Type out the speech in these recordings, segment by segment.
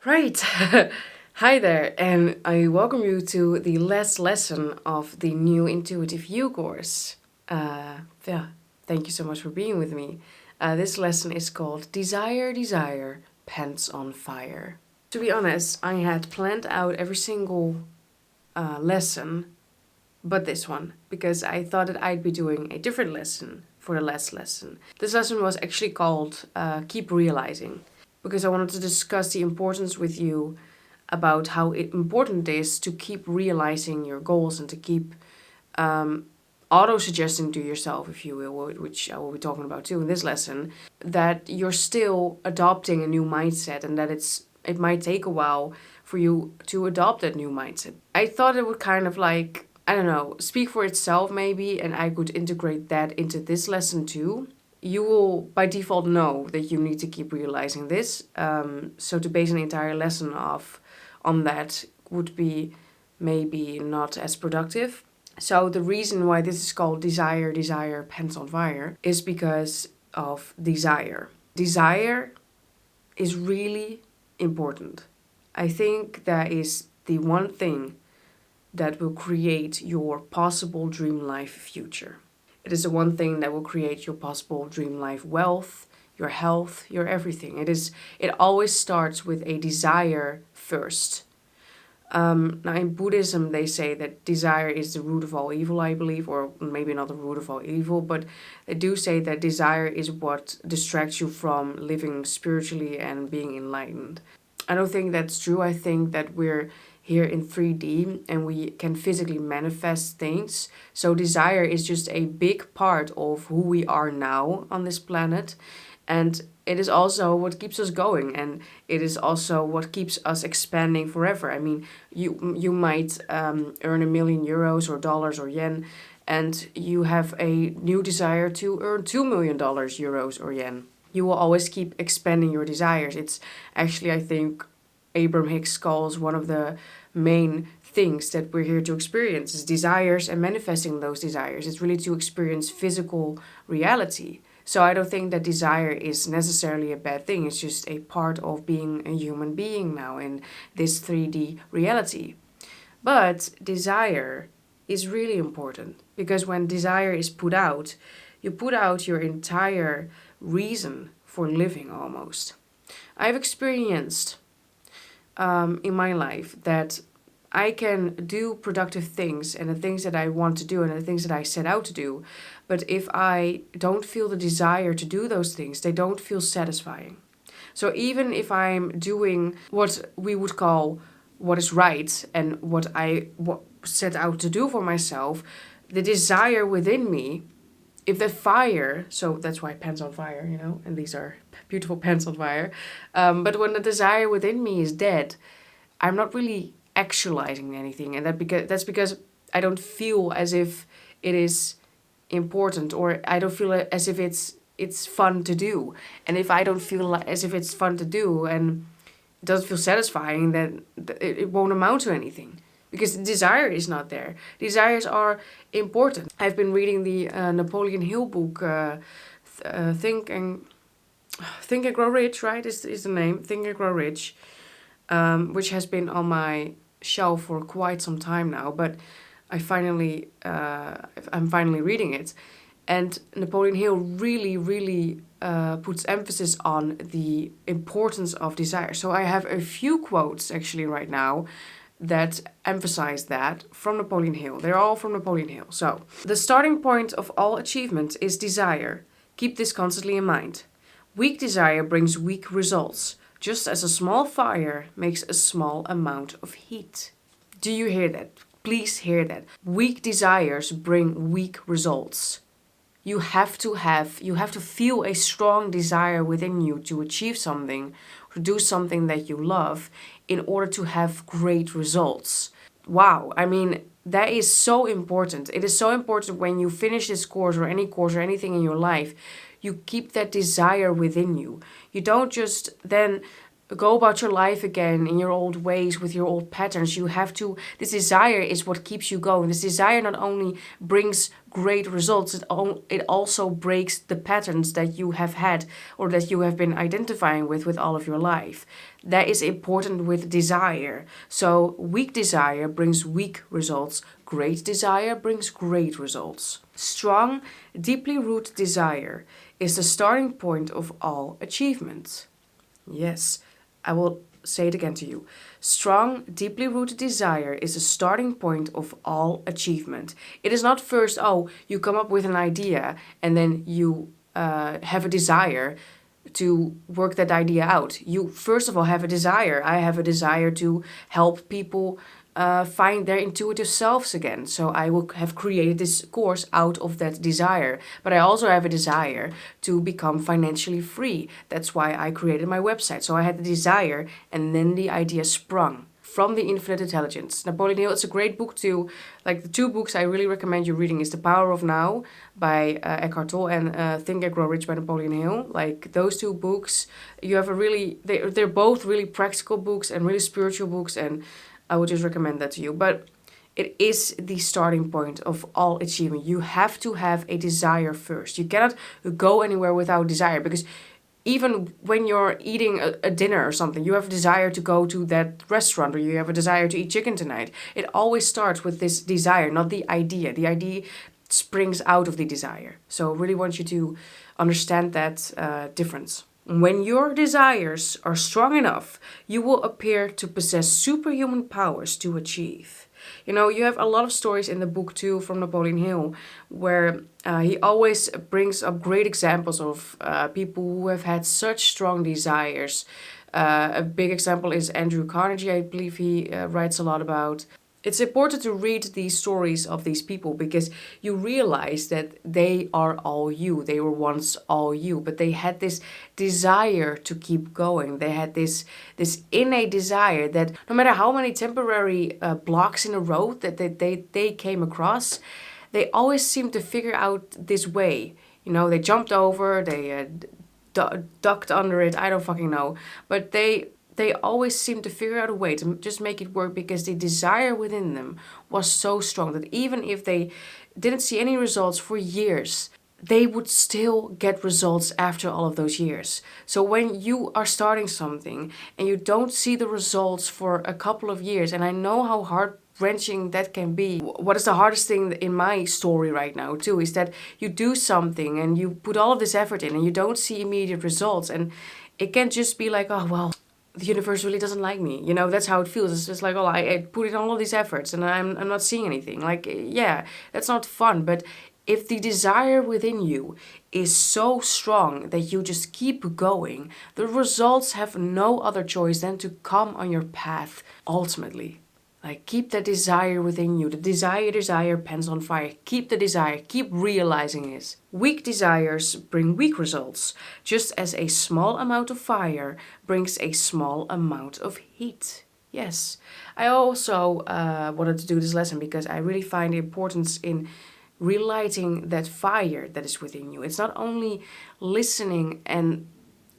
Right. Hi there, and I welcome you to the last lesson of the new Intuitive You course. Yeah, thank you so much for being with me. This lesson is called Desire, Desire, Pants on Fire. To be honest, I had planned out every single lesson but this one, because I thought that I'd be doing a different lesson for the last lesson. This lesson was actually called Keep Realizing, because I wanted to discuss the importance with you about how important it is to keep realizing your goals and to keep auto suggesting to yourself, if you will, which I will be talking about too in this lesson, that you're still adopting a new mindset and that it might take a while for you to adopt that new mindset. I thought it would kind of like, I don't know, speak for itself maybe, and I could integrate that into this lesson too. You will by default know that you need to keep realizing this. So to base an entire lesson off on that would be maybe not as productive. So the reason why this is called Desire, Desire, Pants on Fire is because of desire. Desire is really important. I think that is the one thing that will create your possible dream life future. It is the one thing that will create your possible dream life wealth, your health, your everything. It always starts with a desire first. Now, in Buddhism, they say that desire is the root of all evil, I believe, or maybe not the root of all evil, but they do say that desire is what distracts you from living spiritually and being enlightened. I don't think that's true. I think that we're here in 3D and we can physically manifest things. So, desire is just a big part of who we are now on this planet. And it is also what keeps us going, and it is also what keeps us expanding forever. I mean, you might earn €1 million or dollars or yen, and you have a new desire to earn $2 million euros or yen. You will always keep expanding your desires. It's actually, I think, Abraham Hicks calls one of the main things that we're here to experience is desires and manifesting those desires. It's really to experience physical reality. So I don't think that desire is necessarily a bad thing. It's just a part of being a human being now in this 3D reality. But desire is really important because when desire is put out, you put out your entire reason for living almost. I've experienced in my life that I can do productive things and the things that I want to do and the things that I set out to do. But if I don't feel the desire to do those things, they don't feel satisfying. So even if I'm doing what we would call what is right and what I set out to do for myself, the desire within me, if that fire, so that's why pants on fire, and these are beautiful pants on fire. But when the desire within me is dead, I'm not really actualizing anything, and that's because I don't feel as if it is important, or I don't feel as if it's fun to do. And if I don't feel as if it's fun to do and it doesn't feel satisfying, then it won't amount to anything because the desire is not there. Desires are important. I've been reading the Napoleon Hill book, Think and Grow Rich, right? Is the name Think and Grow Rich, which has been on my shelf for quite some time now. But I'm finally reading it, and Napoleon Hill really puts emphasis on the importance of desire. So I have a few quotes actually right now that emphasize that from Napoleon Hill. They're all from Napoleon Hill. So, the starting point of all achievement is desire. Keep this constantly in mind. Weak desire brings weak results, just as a small fire makes a small amount of heat. Do you hear that? Please hear that. Weak desires bring weak results. You have to feel a strong desire within you to achieve something, to do something that you love in order to have great results. Wow, I mean, that is so important. It is so important when you finish this course or anything in your life, you keep that desire within you. You don't just then go about your life again in your old ways with your old patterns. You have to, this desire is what keeps you going. This desire not only brings great results, it also breaks the patterns that you have had or that you have been identifying with all of your life. That is important with desire. So weak desire brings weak results. Great desire brings great results. Strong, deeply rooted desire is the starting point of all achievement. Yes, I will say it again to you. Strong, deeply rooted desire is the starting point of all achievement. It is not first, oh, you come up with an idea and then you have a desire to work that idea out. You first of all have a desire. I have a desire to help people find their intuitive selves again. So I will have created this course out of that desire. But I also have a desire to become financially free. That's why I created my website. So I had the desire, and then the idea sprung from the Infinite Intelligence. Napoleon Hill, it's a great book too. Like the two books I really recommend you reading is The Power of Now by Eckhart Tolle and Think and Grow Rich by Napoleon Hill. Like those two books, you have a really, they're both really practical books and really spiritual books, and I would just recommend that to you. But it is the starting point of all achievement. You have to have a desire first. You cannot go anywhere without desire, because even when you're eating a dinner or something, you have a desire to go to that restaurant, or you have a desire to eat chicken tonight. It always starts with this desire, not the idea. The idea springs out of the desire. So I really want you to understand that difference. When your desires are strong enough, you will appear to possess superhuman powers to achieve. You know, you have a lot of stories in the book too from Napoleon Hill, where he always brings up great examples of people who have had such strong desires. A big example is Andrew Carnegie, I believe he writes a lot about. It's important to read these stories of these people because you realize that they are all you. They were once all you, but they had this desire to keep going. They had this innate desire that no matter how many temporary blocks in the road that they came across, they always seemed to figure out this way. You know, they jumped over, they ducked under it, I don't fucking know. But they always seemed to figure out a way to just make it work because the desire within them was so strong that even if they didn't see any results for years, they would still get results after all of those years. So when you are starting something and you don't see the results for a couple of years, and I know how heart-wrenching that can be. What is the hardest thing in my story right now too is that you do something and you put all of this effort in and you don't see immediate results, and it can just be like, oh well, the universe really doesn't like me. You know, that's how it feels. It's just like, oh, I put in all of these efforts and I'm not seeing anything. Like, yeah, that's not fun. But if the desire within you is so strong that you just keep going, the results have no other choice than to come on your path ultimately. Like, keep that desire within you. The desire pans on fire. Keep the desire. Keep realizing it. Weak desires bring weak results, just as a small amount of fire brings a small amount of heat. Yes. I also wanted to do this lesson because I really find the importance in relighting that fire that is within you. It's not only listening and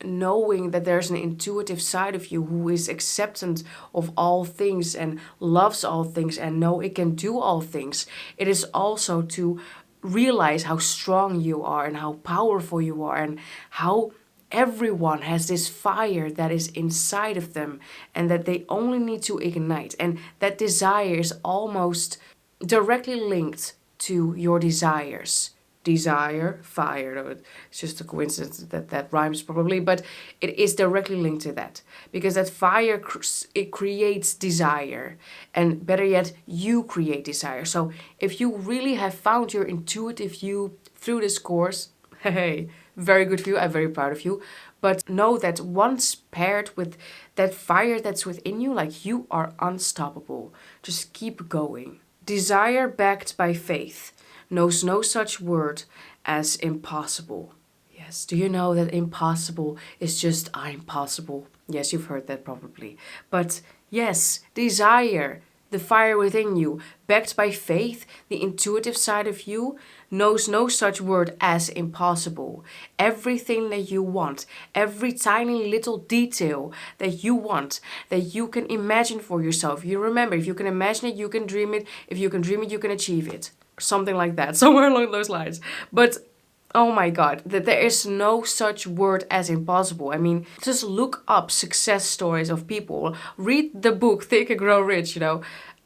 knowing that there's an intuitive side of you who is acceptant of all things and loves all things and know it can do all things. It is also to realize how strong you are and how powerful you are and how everyone has this fire that is inside of them and that they only need to ignite. And that desire is almost directly linked to your desires. Desire, fire. It's just a coincidence that rhymes probably, but it is directly linked to that because that fire it creates desire, and better yet, you create desire. So if you really have found your intuitive you through this course, hey, very good for you. I'm very proud of you. But know that once paired with that fire that's within you, like you are unstoppable. Just keep going. Desire backed by faith knows no such word as impossible. Yes, do you know that impossible is just I'm possible? Yes, you've heard that probably. But yes, desire The fire within you, backed by faith, the intuitive side of you, knows no such word as impossible. Everything that you want, every tiny little detail that you want, that you can imagine for yourself. You remember, if you can imagine it, you can dream it. If you can dream it, you can achieve it. Something like that, somewhere along those lines. But oh my god, that there is no such word as impossible. I mean, just look up success stories of people. Read the book Think and Grow Rich,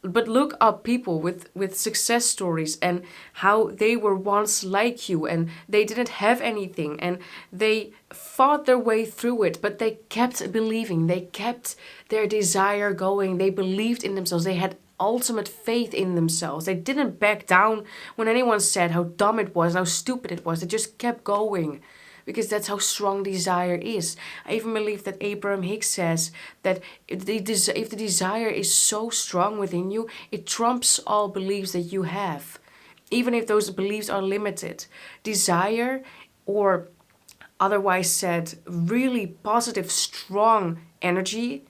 But look up people with success stories and how they were once like you and they didn't have anything and they fought their way through it, but they kept believing. They kept their desire going. They believed in themselves. They had ultimate faith in themselves. They didn't back down when anyone said how dumb it was, how stupid it was. They just kept going because that's how strong desire is. I even believe that Abraham Hicks says that if the desire is so strong within you, it trumps all beliefs that you have, even if those beliefs are limited. Desire, or otherwise said, really positive, strong energy,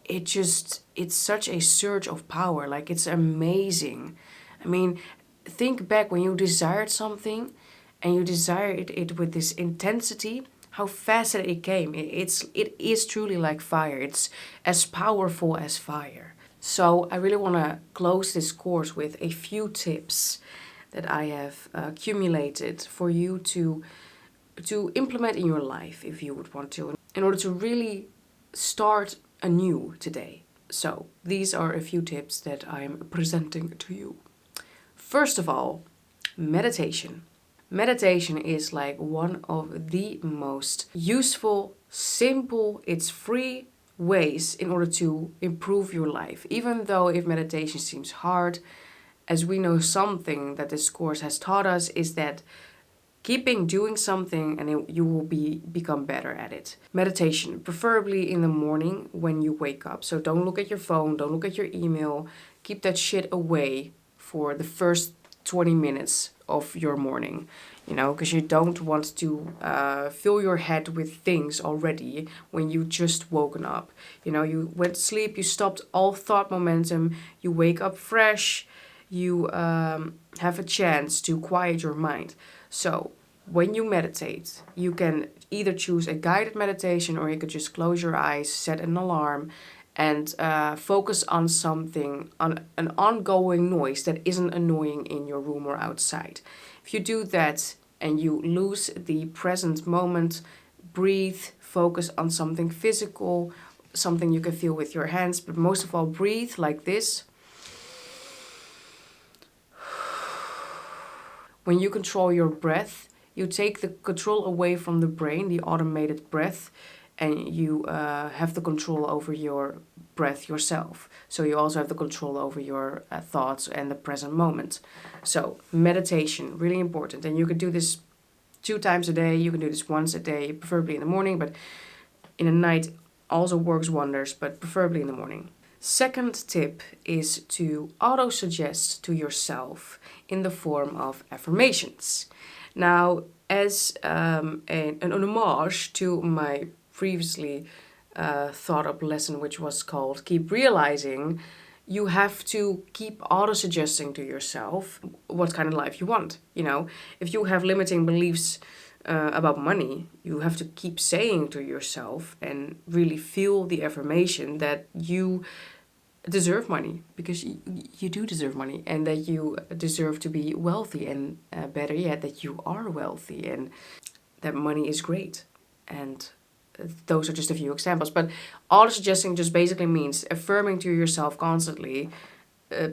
it's such a surge of power. Like, it's amazing. I mean, think back when you desired something and you desired it with this intensity, how fast it came. It is truly like fire. It's as powerful as fire. So I really want to close this course with a few tips that I have accumulated for you to implement in your life if you would want to, in order to really start anew today. So these are a few tips that I'm presenting to you. First of all, meditation. Meditation is like one of the most useful, simple, it's free ways in order to improve your life. Even though if meditation seems hard, as we know, something that this course has taught us is that keeping doing something and you will become better at it. Meditation, preferably in the morning when you wake up. So don't look at your phone, don't look at your email. Keep that shit away for the first 20 minutes of your morning, because you don't want to fill your head with things already when you just woken up. You went to sleep, you stopped all thought momentum, you wake up fresh, you have a chance to quiet your mind. So when you meditate, you can either choose a guided meditation or you could just close your eyes, set an alarm, and focus on something, on an ongoing noise that isn't annoying in your room or outside. If you do that and you lose the present moment, breathe, focus on something physical, something you can feel with your hands, but most of all, breathe like this. When you control your breath, you take the control away from the brain, the automated breath, and you have the control over your breath yourself. So you also have the control over your thoughts and the present moment. So meditation, really important. And you can do this 2 times a day. You can do this once a day, preferably in the morning, but in the night also works wonders, but preferably in the morning. Second tip is to auto-suggest to yourself in the form of affirmations. Now, as an homage to my previously thought up lesson, which was called Keep Realizing, you have to keep auto-suggesting to yourself what kind of life you want. If you have limiting beliefs about money, you have to keep saying to yourself and really feel the affirmation that you deserve money, because you do deserve money, and that you deserve to be wealthy, and better yet, that you are wealthy and that money is great. And those are just a few examples, but auto-suggesting just basically means affirming to yourself constantly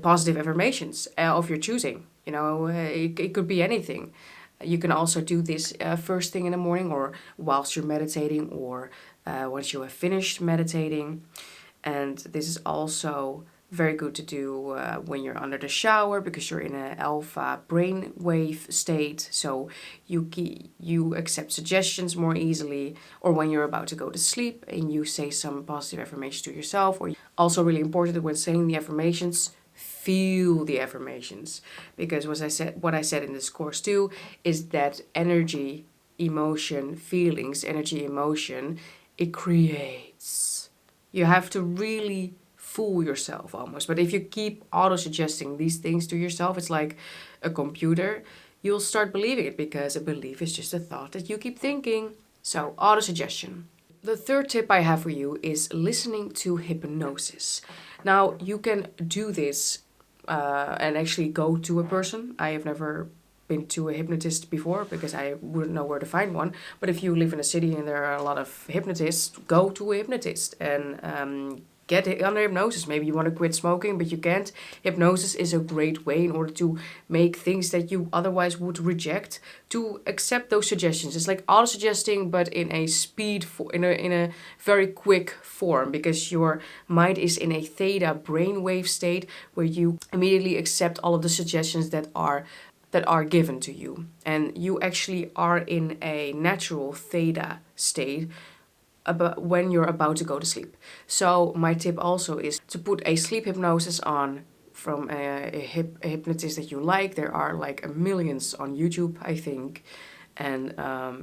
positive affirmations of your choosing. It could be anything. You can also do this first thing in the morning, or whilst you're meditating, or once you have finished meditating. And this is also very good to do when you're under the shower, because you're in an alpha brainwave state, so you accept suggestions more easily. Or when you're about to go to sleep and you say some positive affirmations to yourself. Or also really important when saying the affirmations, feel the affirmations, because what I said in this course too is that energy, emotion, feelings, energy, emotion, it creates. You have to really fool yourself almost. But if you keep auto-suggesting these things to yourself, it's like a computer, you'll start believing it, because a belief is just a thought that you keep thinking. So, auto-suggestion. The third tip I have for you is listening to hypnosis. Now, you can do this and actually go to a person. I have never been to a hypnotist before because I wouldn't know where to find one. But if you live in a city and there are a lot of hypnotists, go to a hypnotist and get it under hypnosis. Maybe you want to quit smoking, but you can't. Hypnosis is a great way in order to make things that you otherwise would reject, to accept those suggestions. It's like auto-suggesting, but in a in a very quick form, because your mind is in a theta brainwave state where you immediately accept all of the suggestions that are given to you, and you actually are in a natural theta state about when you're about to go to sleep. So my tip also is to put a sleep hypnosis on from a hypnotist that you like. There are like millions on YouTube, I think, and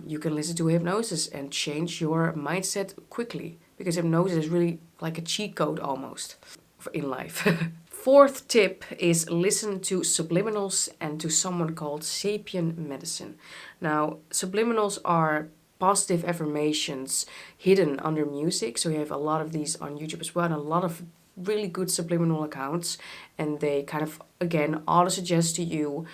you can listen to hypnosis and change your mindset quickly, because hypnosis is really like a cheat code almost in life. Fourth tip is listen to subliminals and to someone called Sapien Medicine. Now, subliminals are positive affirmations hidden under music. So you have a lot of these on YouTube as well, and a lot of really good subliminal accounts. And they kind of, again, auto-suggest to you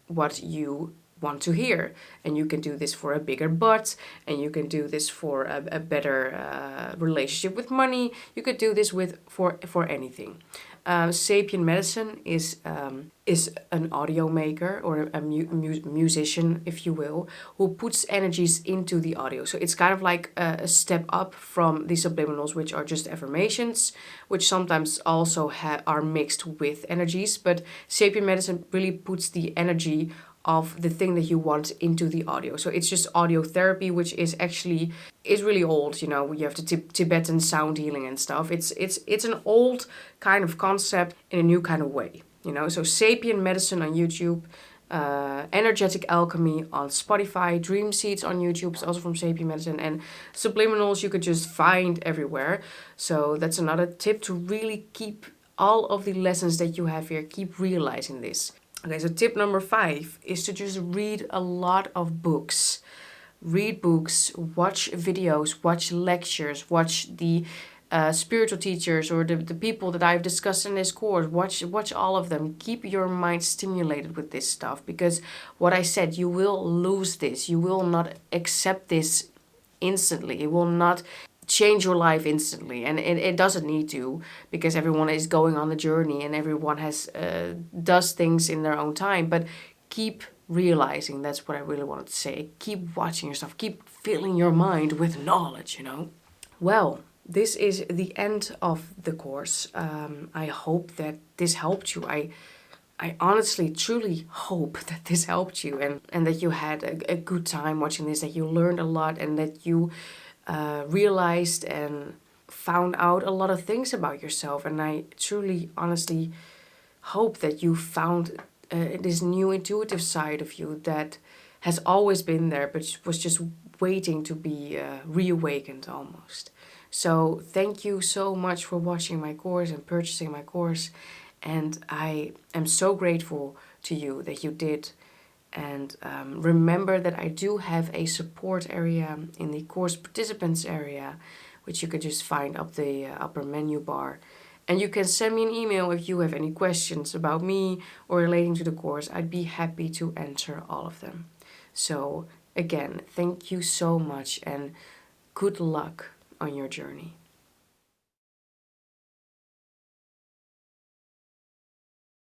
what you want to hear. And you can do this for a bigger butt, and you can do this for a better relationship with money. You could do this for anything. Sapien Medicine is an audio maker, or a musician, if you will, who puts energies into the audio. So it's kind of like a step up from the subliminals, which are just affirmations, which sometimes also are mixed with energies. But Sapien Medicine really puts the energy of the thing that you want into the audio. So it's just audio therapy, which is really old. You know, you have the Tibetan sound healing and stuff. It's an old kind of concept in a new kind of way. You know, so Sapien Medicine on YouTube, Energetic Alchemy on Spotify, Dream Seeds on YouTube is also from Sapien Medicine, and subliminals you could just find everywhere. So that's another tip, to really keep all of the lessons that you have here, keep realizing this. Okay, so tip number 5 is to just read a lot of books. Read books, watch videos, watch lectures, watch the spiritual teachers or the people that I've discussed in this course. Watch all of them. Keep your mind stimulated with this stuff, because what I said, you will lose this. You will not accept this instantly. It will not change your life instantly, and it doesn't need to, because everyone is going on the journey and everyone has does things in their own time. But keep realizing, that's what I really wanted to say, keep watching yourself, keep filling your mind with knowledge, you know. Well, this is the end of the course. I hope that this helped you. I honestly, truly hope that this helped you, and that you had a good time watching this, that you learned a lot, and that you realized and found out a lot of things about yourself. And I truly, honestly hope that you found this new intuitive side of you that has always been there, but was just waiting to be reawakened almost. So thank you so much for watching my course and purchasing my course. And I am so grateful to you that you did. And remember that I do have a support area in the course participants area, which you can just find up the upper menu bar. And you can send me an email if you have any questions about me or relating to the course. I'd be happy to answer all of them. So again, thank you so much, and good luck on your journey.